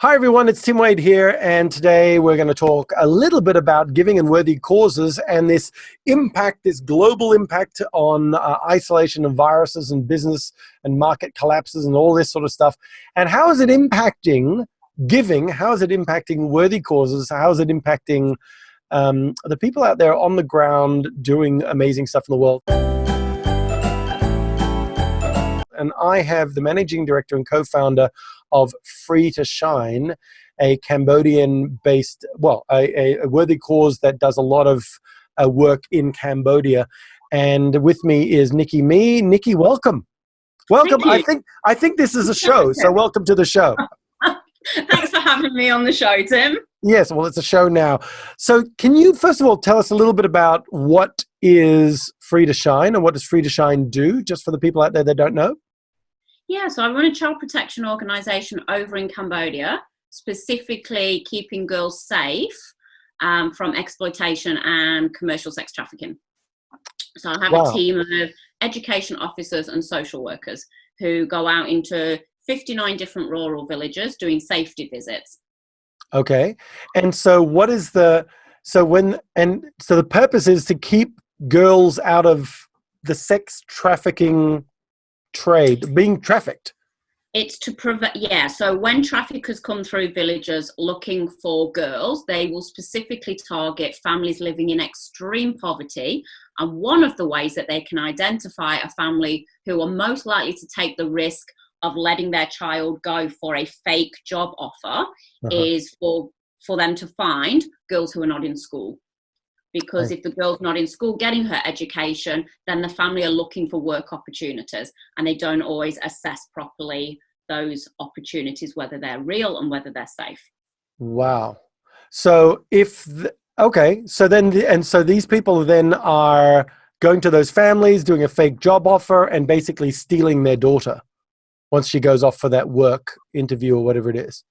Hi everyone, it's Tim Wade here, and today we're going to talk a little bit about giving and worthy causes and this impact, this global impact on isolation of viruses and business and market collapses and all this sort of stuff. And how is it impacting giving? How is it impacting worthy causes? How is it impacting the people out there on the ground doing amazing stuff in the world? And I have the managing director and co-founder of Free to Shine, a Cambodian-based, a worthy cause that does a lot of work in Cambodia. And with me is Nicky Mih. Nicky, welcome. Welcome. I think this is a show, so welcome to the show. Thanks for having me on the show, Tim. Yes, well, it's a show now. So can you, first of all, tell us a little bit about what is Free to Shine and what does Free to Shine do, just for the people out there that don't know? Yeah, so I run a child protection organisation over in Cambodia, specifically keeping girls safe from exploitation and commercial sex trafficking. So I have a team of education officers and social workers who go out into 59 different rural villages doing safety visits. Okay. And so what is the purpose is to keep girls out of the sex trafficking trade, being trafficked. It's to prevent, so when traffickers come through villages looking for girls, they will specifically target families living in extreme poverty. And one of the ways that they can identify a family who are most likely to take the risk of letting their child go for a fake job offer is for them to find girls who are not in school. Because if the girl's not in school getting her education, then the family are looking for work opportunities, and they don't always assess properly those opportunities, whether they're real and whether they're safe. Wow. So so these people then are going to those families, doing a fake job offer and basically stealing their daughter once she goes off for that work interview or whatever it is.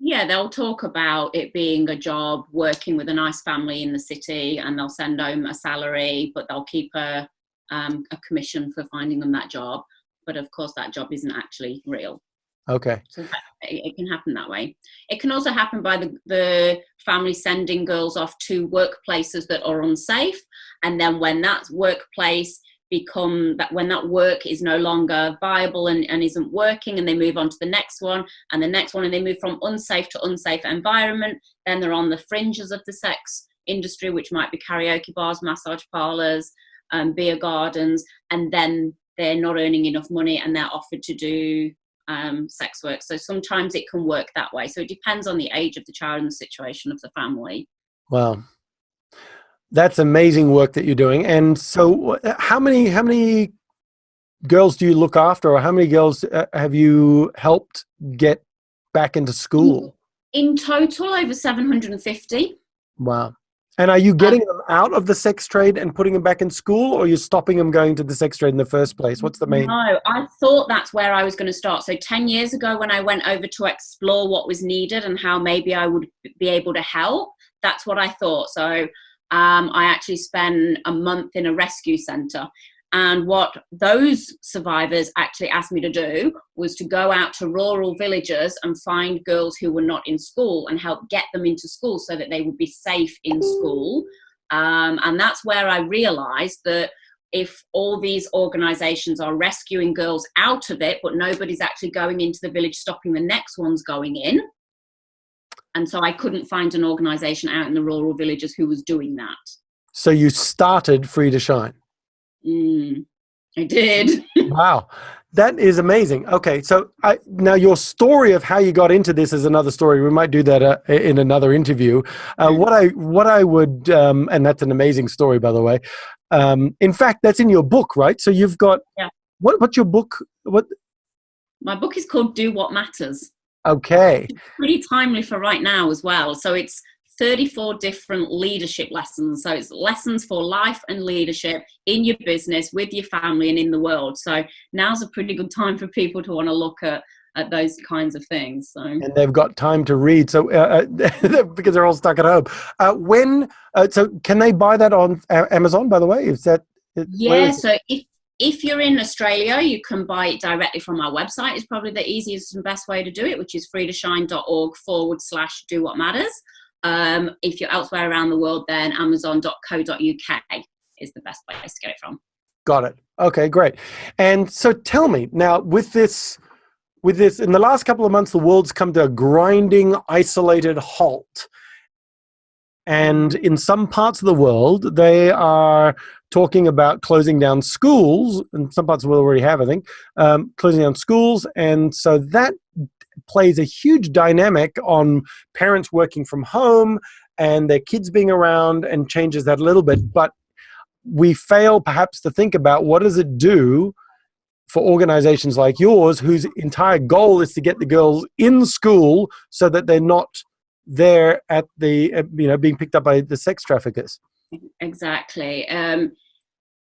Yeah, they'll talk about it being a job, working with a nice family in the city, and they'll send home a salary, but they'll keep a commission for finding them that job. But of course, that job isn't actually real. Okay. So it can happen that way. It can also happen by the family sending girls off to workplaces that are unsafe, and then when that workplace when that work is no longer viable and isn't working, and they move on to the next one and the next one, and they move from unsafe to unsafe environment, then they're on the fringes of the sex industry, which might be karaoke bars, massage parlors, beer gardens, and then they're not earning enough money and they're offered to do sex work. So sometimes it can work that way. So it depends on the age of the child and the situation of the family. Wow. That's amazing work that you're doing. And so how many girls do you look after, or how many girls have you helped get back into school? In total, over 750. Wow. And are you getting them out of the sex trade and putting them back in school, or are you stopping them going to the sex trade in the first place? What's the main? No, I thought that's where I was going to start. So 10 years ago, when I went over to explore what was needed and how maybe I would be able to help, that's what I thought. So I actually spent a month in a rescue centre, and what those survivors actually asked me to do was to go out to rural villages and find girls who were not in school and help get them into school so that they would be safe in school. And that's where I realised that if all these organisations are rescuing girls out of it, but nobody's actually going into the village stopping the next ones going in. And so I couldn't find an organisation out in the rural villages who was doing that. So you started Free to Shine? I did. Wow. That is amazing. Okay. So now your story of how you got into this is another story. We might do that in another interview. What I would, and that's an amazing story, by the way. In fact, that's in your book, right? So you've got, what's your book? My book is called Do What Matters. Okay. It's pretty timely for right now as well. So it's 34 different leadership lessons. So it's lessons for life and leadership in your business, with your family, and in the world. So now's a pretty good time for people to want to look at those kinds of things. So. And they've got time to read, so because they're all stuck at home. So can they buy that on Amazon, by the way? So if If you're in Australia, you can buy it directly from our website. It's probably the easiest and best way to do it, which is freetoshine.org/do what matters. If you're elsewhere around the world, then amazon.co.uk is the best place to get it from. Got it. Okay, great. And so tell me now, with this, in the last couple of months, the world's come to a grinding, isolated halt. And in some parts of the world, they are talking about closing down schools. In some parts of the world already have, I think, closing down schools. And so that plays a huge dynamic on parents working from home and their kids being around, and changes that a little bit. But we fail perhaps to think about, what does it do for organizations like yours, whose entire goal is to get the girls in school so that they're not there at the, being picked up by the sex traffickers? Exactly.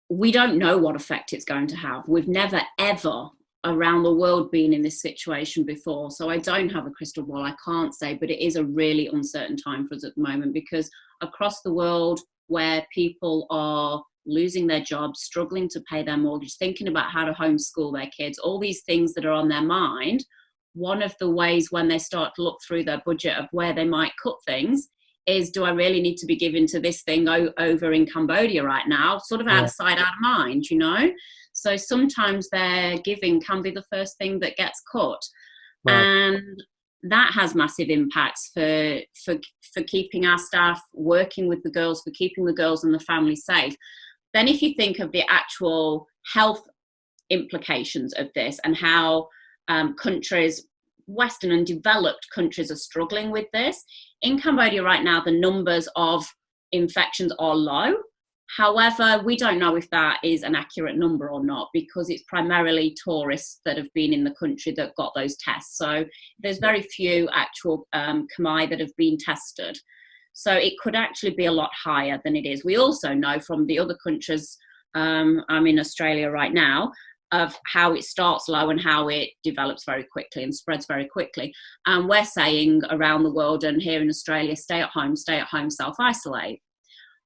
We don't know what effect it's going to have. We've never, ever around the world been in this situation before. So I don't have a crystal ball. I can't say, but it is a really uncertain time for us at the moment, because across the world where people are losing their jobs, struggling to pay their mortgage, thinking about how to homeschool their kids, all these things that are on their mind, one of the ways when they start to look through their budget of where they might cut things is, do I really need to be giving to this thing over in Cambodia right now? Sort of out of sight, out of mind, So sometimes their giving can be the first thing that gets cut. Right. And that has massive impacts for keeping our staff working with the girls, for keeping the girls and the family safe. Then if you think of the actual health implications of this, and how countries, Western and developed countries, are struggling with this. In Cambodia right now, the numbers of infections are low. However, we don't know if that is an accurate number or not, because it's primarily tourists that have been in the country that got those tests. So there's very few actual Khmer that have been tested. So it could actually be a lot higher than it is. We also know from the other countries, I'm in Australia right now, of how it starts low and how it develops very quickly and spreads very quickly. And we're saying around the world and here in Australia, stay at home, self-isolate.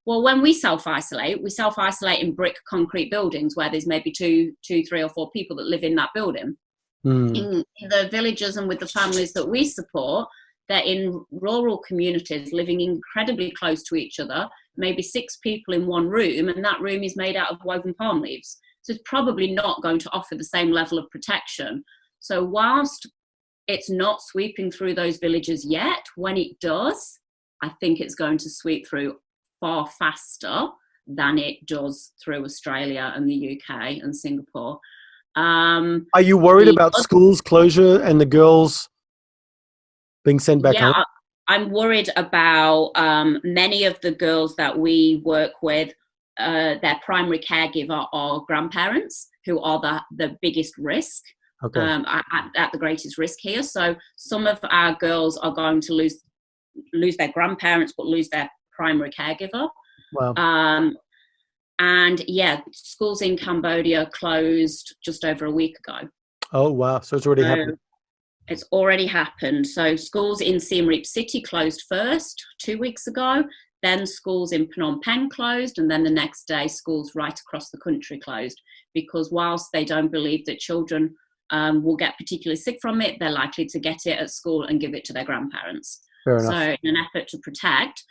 Well, when we self-isolate in brick concrete buildings where there's maybe two, 3 or 4 people that live in that building. In the villages and with the families that we support, they're in rural communities living incredibly close to each other, maybe 6 people in one room, and that room is made out of woven palm leaves. So it's probably not going to offer the same level of protection. So whilst it's not sweeping through those villages yet, when it does, I think it's going to sweep through far faster than it does through Australia and the UK and Singapore. Are you worried about schools closure and the girls being sent back home? I'm worried about many of the girls that we work with. Their primary caregiver are grandparents, who are the biggest risk, at the greatest risk here. So some of our girls are going to lose their grandparents, but lose their primary caregiver. Wow. And schools in Cambodia closed just over a week ago. Oh, wow. So it's already happened. It's already happened. So schools in Siem Reap City closed first 2 weeks ago. Then schools in Phnom Penh closed, and then the next day schools right across the country closed, because whilst they don't believe that children will get particularly sick from it, they're likely to get it at school and give it to their grandparents. Fair enough. So in an effort to protect.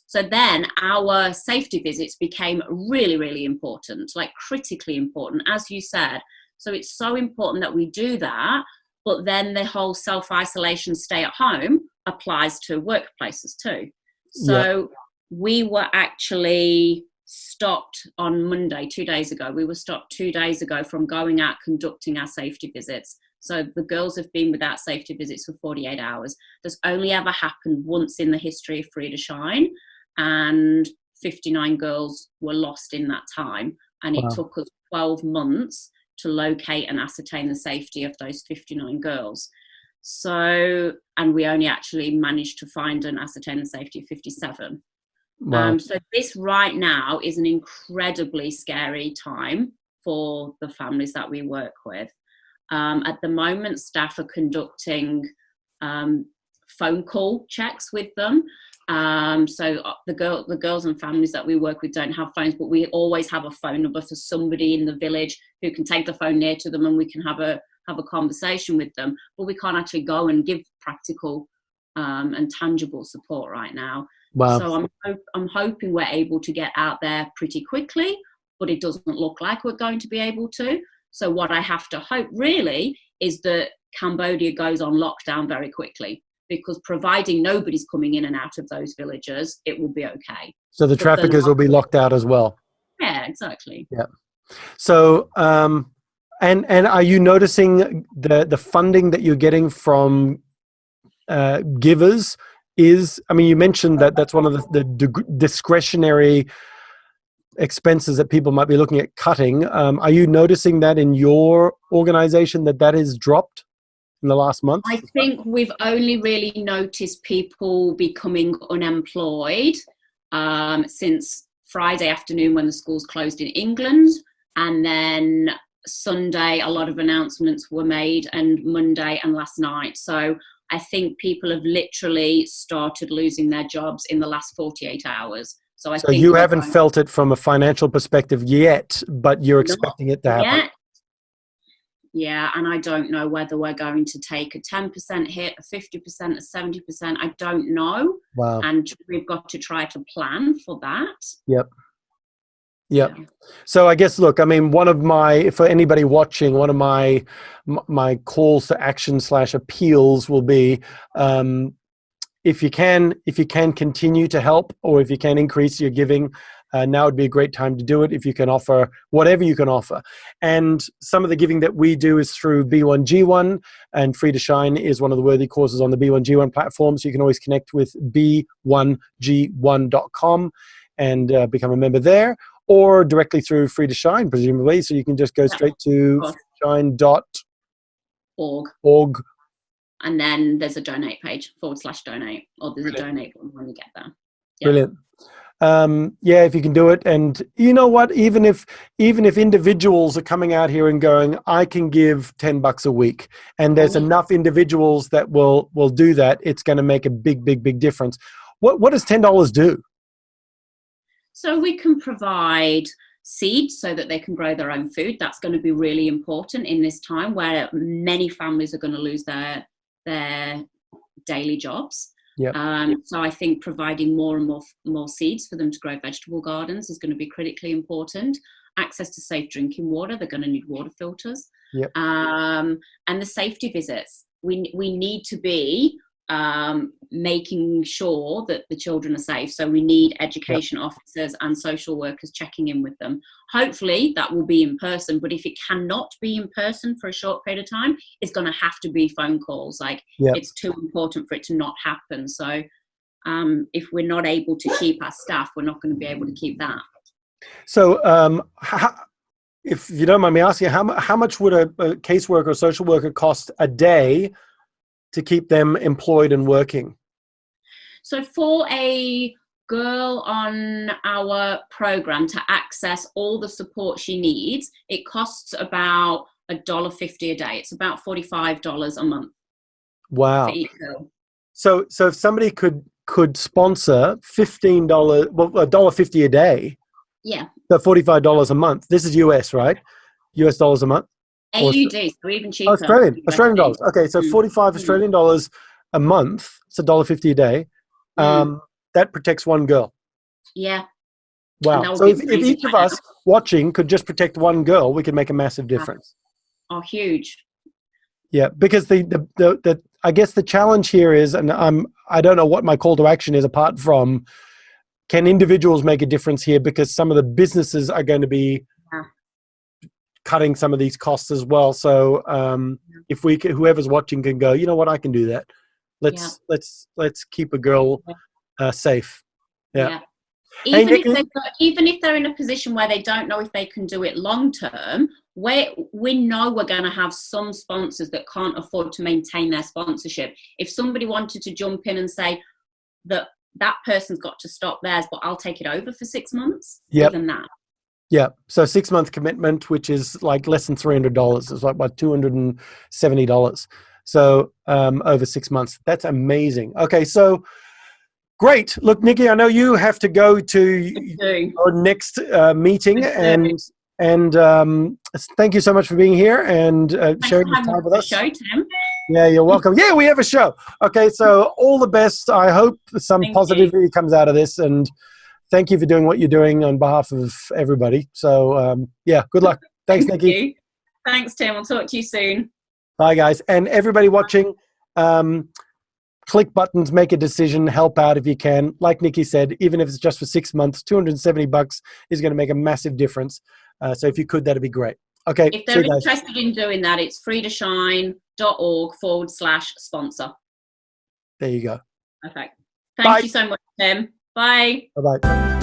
So then our safety visits became really, really important, like critically important, as you said. So it's so important that we do that, but then the whole self-isolation, stay at home applies to workplaces too. So we were actually stopped on Monday, 2 days ago. We were stopped 2 days ago from going out conducting our safety visits. So the girls have been without safety visits for 48 hours. That's only ever happened once in the history of Free to Shine, and 59 girls were lost in that time. And it took us 12 months to locate and ascertain the safety of those 59 girls. So, and we only actually managed to find and ascertain the safety of 57. Wow. So this right now is an incredibly scary time for the families that we work with. At the moment, staff are conducting phone call checks with them. So the girls and families that we work with don't have phones, but we always have a phone number for somebody in the village who can take the phone near to them, and we can have a conversation with them. But we can't actually go and give practical and tangible support right now. Wow. So I'm hoping we're able to get out there pretty quickly, but it doesn't look like we're going to be able to. So what I have to hope really is that Cambodia goes on lockdown very quickly, because providing nobody's coming in and out of those villages, it will be okay. So the traffickers will be locked out as well. Yeah, exactly. Yeah. So, and are you noticing the funding that you're getting from givers is, I mean, you mentioned that that's one of the discretionary expenses that people might be looking at cutting. Are you noticing that in your organization that has dropped in the last month? I think we've only really noticed people becoming unemployed since Friday afternoon when the schools closed in England, and then Sunday a lot of announcements were made, and Monday and last night. So I think people have literally started losing their jobs in the last 48 hours. So I think you haven't felt it from a financial perspective yet, but you're expecting it to happen. Yet. Yeah, and I don't know whether we're going to take a 10% hit, a 50%, a 70%. I don't know. Wow. And we've got to try to plan for that. Yep. Yeah. So I guess, look, I mean, for anybody watching, one of my calls to action / appeals will be, if you can continue to help, or if you can increase your giving, now would be a great time to do it. If you can offer whatever you can offer. And some of the giving that we do is through B1G1, and Free to Shine is one of the worthy causes on the B1G1 platform. So you can always connect with b1g1.com and become a member there, or directly through Free to Shine, presumably. So you can just go straight to shine.org. And then there's a donate page, /donate, or there's a donate button when you get there. Yeah. Brilliant. Yeah, if you can do it. And you know what, even if individuals are coming out here and going, I can give $10 a week, and there's enough individuals that will do that, it's going to make a big difference. What does $10 do? So we can provide seeds so that they can grow their own food. That's going to be really important in this time where many families are going to lose their daily jobs. Yep. So I think providing more and more seeds for them to grow vegetable gardens is going to be critically important. Access to safe drinking water. They're going to need water filters. Yep. And the safety visits. We need to be making sure that the children are safe. So we need education officers and social workers checking in with them. Hopefully that will be in person, but if it cannot be in person for a short period of time, it's going to have to be phone calls. It's too important for it to not happen. So if we're not able to keep our staff, we're not going to be able to keep that. So if you don't mind me asking, how much would a caseworker or social worker cost a day to keep them employed and working? So for a girl on our program to access all the support she needs, it costs about $1.50 a day. It's about $45 a month. Wow. For each girl. So if somebody could sponsor $15, $1.50 a day. Yeah. So $45 a month. This is US, right? US dollars a month. AUD, so even cheaper. Australian dollars. Okay, so 45 Australian dollars a month. It's $1.50 a day. That protects one girl. Yeah. Wow. So if each of us watching could just protect one girl, we could make a massive difference. Oh, huge. Yeah, because the I guess the challenge here is, and I don't know what my call to action is apart from, can individuals make a difference here? Because some of the businesses are going to be cutting some of these costs as well. So if whoever's watching can go, you know what, I can do that. Let's keep a girl safe. Yeah. Even if they're in a position where they don't know if they can do it long term, we know we're going to have some sponsors that can't afford to maintain their sponsorship. If somebody wanted to jump in and say that person's got to stop theirs, but I'll take it over for 6 months, even that. Yeah. So 6-month commitment, which is like less than $300. It's like about $270. So over 6 months. That's amazing. Okay, so great. Look, Nicky, I know you have to go to our next meeting, and thank you so much for being here and sharing your time with us. Show, Tim. Yeah, you're welcome. Yeah, we have a show. Okay, so all the best. I hope some positivity comes out of this, and thank you for doing what you're doing on behalf of everybody. So yeah, good luck. Thanks, Nicky. You. Thanks, Tim. I'll talk to you soon. Bye, guys. And everybody watching, click buttons, make a decision, help out if you can. Like Nicky said, even if it's just for 6 months, $270 is going to make a massive difference. So if you could, that'd be great. Okay. If they're interested in doing that, it's freetoshine.org/sponsor. There you go. Perfect. Thank you so much, Tim. Bye. Bye-bye.